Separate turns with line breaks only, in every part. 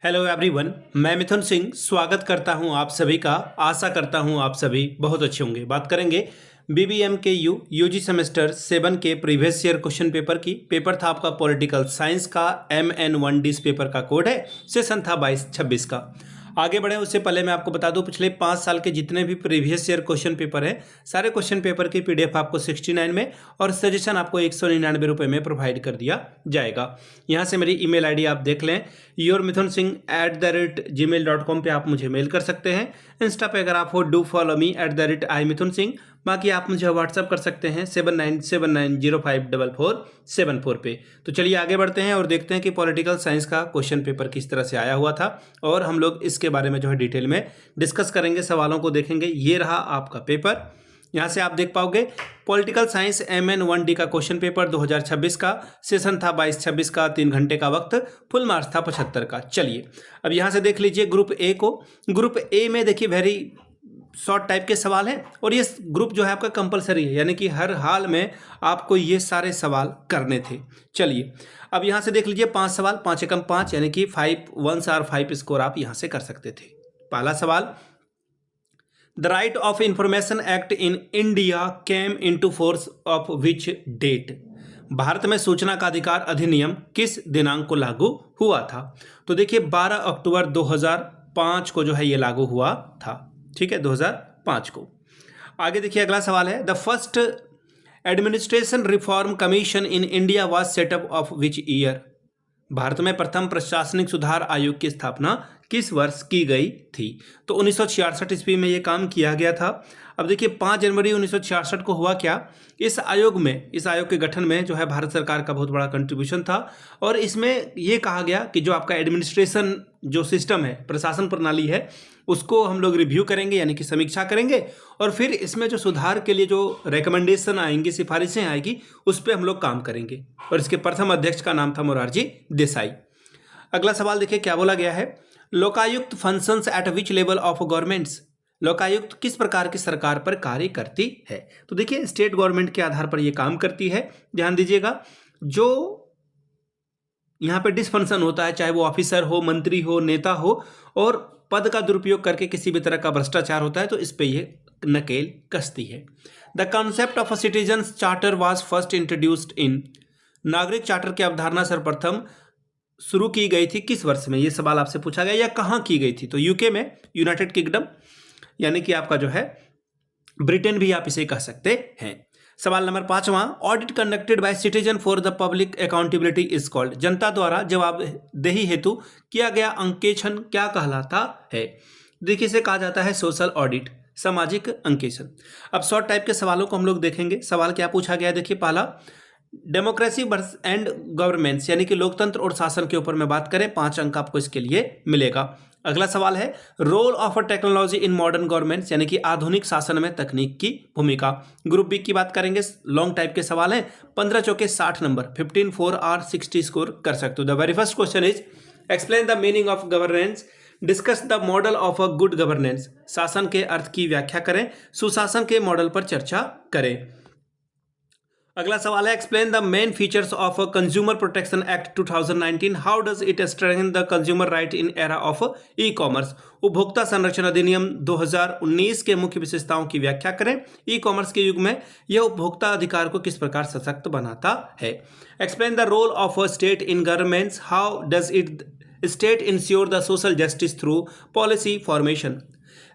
Hello everyone, मैं मिथुन सिंह स्वागत करता हूं आप सभी का। आशा करता हूं आप सभी बहुत अच्छे होंगे। बात करेंगे बीबीएम के यूजी सेमेस्टर 7 के प्रीवियस ईयर क्वेश्चन पेपर की। पेपर था आपका पॉलिटिकल साइंस का। MN1D इस पेपर का कोड है। सेशन था 22-26 का। आगे बढ़े उससे पहले मैं आपको बता दूं, पिछले 5 साल के जितने भी प्रीवियस ईयर क्वेश्चन पेपर है, सारे क्वेश्चन पेपर की PDF आपको 69 में और सजेशन आपको 199 रुपये में प्रोवाइड कर दिया जाएगा। यहाँ से मेरी ईमेल आईडी आप देख लें, yourmithunsingh@gmail.com पे आप मुझे मेल कर सकते हैं। इंस्टा पे अगर आप हो डू फॉलो मी @imithunsingh। बाकी आप मुझे व्हाट्सअप कर सकते हैं 7979054474 पे। तो चलिए आगे बढ़ते हैं और देखते हैं कि पॉलिटिकल साइंस का क्वेश्चन पेपर किस तरह से आया हुआ था और हम लोग इसके बारे में जो है डिटेल में डिस्कस करेंगे, सवालों को देखेंगे। ये रहा आपका पेपर। यहाँ से आप देख पाओगे पॉलिटिकल साइंस MN1D का क्वेश्चन पेपर 2026 का। सेशन था 22-26 का, 3 घंटे का वक्त, फुल मार्क्स था 75 का। चलिए अब यहाँ से देख लीजिए ग्रुप ए को। ग्रुप ए में देखिए वेरी शॉर्ट टाइप के सवाल हैं और ये ग्रुप जो है आपका कंपलसरी है, यानी कि हर हाल में आपको ये सारे सवाल करने थे। चलिए अब यहाँ से देख लीजिए 5 सवाल, 5 एकम 5 यानी कि 5 1 और 5 स्कोर आप यहाँ से कर सकते थे। पहला सवाल, the right of information act in India came into force of which date. Bharat में सूचना का अधिकार अधिनियम किस दिनांक को लागू हुआ था? तो देखिए 12 अक्टूबर 2005 को जो है ये लागू हुआ था। ठीक है, 2005 को। आगे देखिए अगला सवाल है, the first administration reform commission in India was setup of which year. Bharat में प्रथम प्रशासनिक सुधार आयोग की स्थापना किस वर्ष की गई थी? तो 1966 ईस्वी में ये काम किया गया था। अब देखिए 5 जनवरी 1966 को हुआ क्या, इस आयोग के गठन में जो है भारत सरकार का बहुत बड़ा कंट्रीब्यूशन था और इसमें ये कहा गया कि जो आपका एडमिनिस्ट्रेशन जो सिस्टम है, प्रशासन प्रणाली है, उसको हम लोग रिव्यू करेंगे, यानी कि समीक्षा करेंगे और फिर इसमें जो सुधार के लिए जो रिकमेंडेशन आएंगी, सिफारिशें आएगी, उस पर हम लोग काम करेंगे। और इसके प्रथम अध्यक्ष का नाम था मोरारजी देसाई। अगला सवाल देखिए क्या बोला गया है, Lokayukta functions eight which level of governments. Lokayukta किस प्रकार की सरकार पर कार्य करती है? तो देखिए स्टेट गवर्नमेंट के आधार पर यह काम करती है। ध्यान दीजिएगा, जो यहाँ पे डिसफंक्शन होता है, चाहे वो ऑफिसर हो, मंत्री हो, नेता हो, और पद का दुरुपयोग करके किसी भी तरह का भ्रष्टाचार होता है, तो इस पे ये नकेल कसती है। The concept of a citizens charter was first introduced in. नागरिक चार्टर की अवधारणा सर्वप्रथम शुरू की गई थी किस वर्ष में? ये सवाल आपसे पूछा गया, या कहाँ की गई थी? तो यूके में, यूनाइटेड किंगडम, यानी कि आपका जो है ब्रिटेन भी आप इसे कह सकते हैं। सवाल नंबर 5वां, audit conducted by citizen for the public accountability is called. जनता द्वारा जवाबदेही हेतु किया गया अंकेक्षण क्या कहलाता है? देखिए इसे कहा जाता है सोशल ऑडिट, सामाजिक अंकेक्षण। अब शॉर्ट टाइप के सवालों को हम लोग देखेंगे। सवाल क्या पूछा गया है, देखिए पहला, डेमोक्रेसी एंड गवर्नेंस, यानी कि लोकतंत्र और शासन के ऊपर में बात करें, 5 अंक आपको इसके लिए मिलेगा। अगला सवाल है, role of a technology in modern governments, यानी कि आधुनिक शासन में तकनीक की भूमिका। ग्रुप बी की बात करेंगे, लॉन्ग टाइप के सवाल हैं, 15 चौके 60 नंबर, 15 4 और 60 स्कोर कर सकते हो। The very first question is explain the meaning of governance, discuss the model of a good governance. शासन के अर्थ की व्याख्या करें, सुशासन के मॉडल पर चर्चा करें। अगला सवाल है, explain the main features of consumer protection act 2019, how does it strengthen the consumer right in era of e commerce. उपभोक्ता संरक्षण अधिनियम 2019 के मुख्य विशेषताओं की व्याख्या करें। ई कॉमर्स के युग में यह उपभोक्ता अधिकार को किस प्रकार सशक्त बनाता है? Explain the role of state in governments, how does it state ensure the social justice through policy formation.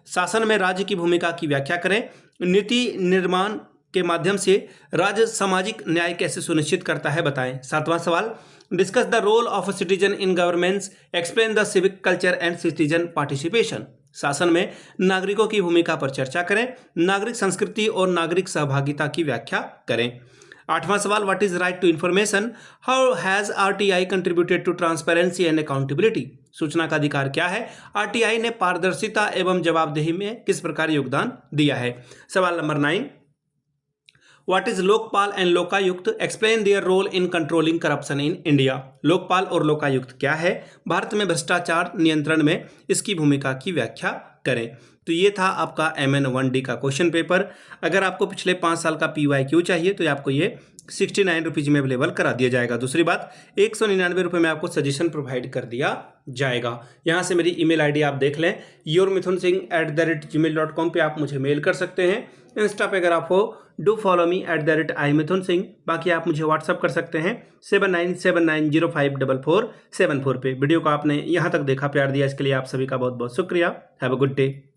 शासन में राज्य की भूमिका की व्याख्या करें। नीति निर्माण के माध्यम से राज्य सामाजिक न्याय कैसे सुनिश्चित करता है, बताएं। 7वां सवाल, discuss the role of citizen in governance, explain the civic culture and citizen participation. शासन में नागरिकों की भूमिका पर चर्चा करें। नागरिक संस्कृति और नागरिक सहभागिता की व्याख्या करें। 8वां सवाल, what is right to information, how has RTI contributed to transparency and accountability. सूचना का अधिकार क्या है? RTI ने पारदर्शिता एवं जवाबदेही में किस प्रकार योगदान दिया है? सवाल number 9, what is Lokpal and Lokayukta, explain their role in controlling corruption in India. Lokpal और लोकायुक्त क्या है? भारत में भ्रष्टाचार नियंत्रण में इसकी भूमिका की व्याख्या करें। तो ये था आपका MN1D का क्वेश्चन पेपर। अगर आपको पिछले 5 साल का PYQ चाहिए तो आपको ये ₹69 में अवेलेबल करा दिया जाएगा। दूसरी बात, ₹199 में आपको सजेशन प्रोवाइड कर दिया जाएगा। यहाँ से मेरी ईमेल आईडी आप देख लें, yourmithunsingh@gmail.com पे आप मुझे मेल कर सकते हैं। इंस्टा पे अगर आप हो, डू फॉलो मी @imithunsingh। बाकी आप मुझे व्हाट्सअप कर सकते हैं 7979054474 पे। वीडियो को आपने यहाँ तक देखा, प्यार दिया, इसके लिए आप सभी का बहुत बहुत शुक्रिया। Have a good day.